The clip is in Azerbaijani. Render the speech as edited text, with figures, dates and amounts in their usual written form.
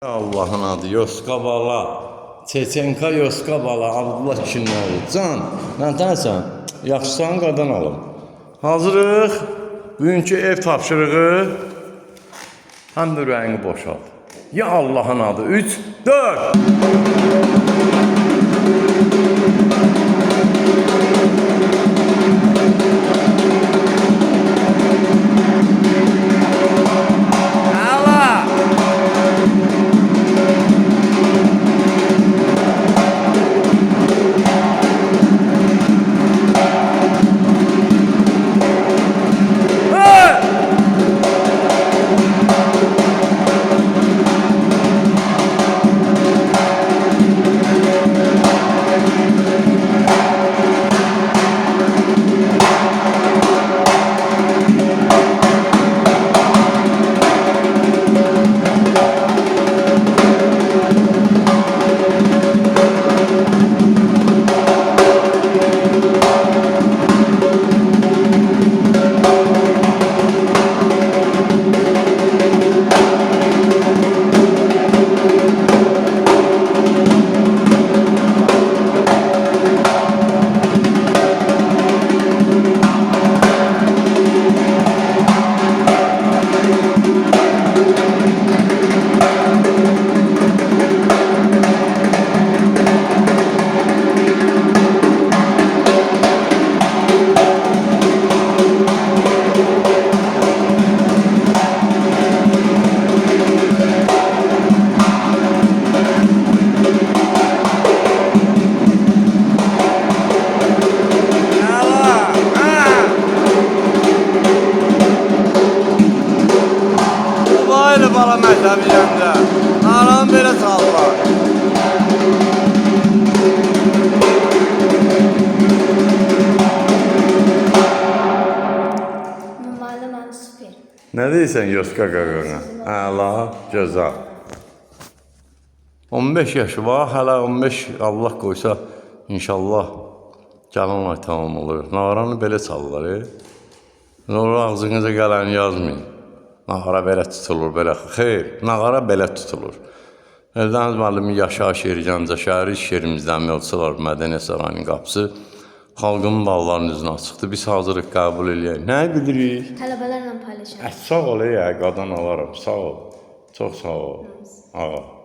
Allah'ın adı Yoska Bala. Çeçenka Yoska Bala. Abdullah kişinin oğlu. Can, nədənsən? Yaxşısan qadan alım. Hazırıq. Bugünkü ev tapşırığı. Həm də ürəyini boşalt. Ya Allah'ın adı. 3, 4. Bala məktəbi yerində. Naranı belə salırlar. Müəllim adı super. Nə deyirsən Yoska qaqana? Əla, gözəl. 15 yaşı var, hələ 15 Allah qoysa inşallah gələn ay tamam olur. Naranı belə çalırlar. Sonra ağzınıza gələni yazmayın. Nağara belə tutulur, belə. Xeyr, nağara belə tutulur. Eldəniz müəllimi Yaşar şeiri, Gəncə şəhəri iş yerimizdən Mövzular Mədəniyyət Sarayının qapısı xalqın ballarının üzünə açıqdır. Biz hazırıq qəbul eləyək. Nəyi bilirik? Tələbələrlə paylaşaq. Sağ ol, qadan alaram. Sağ ol. Çox sağ ol. Ağa.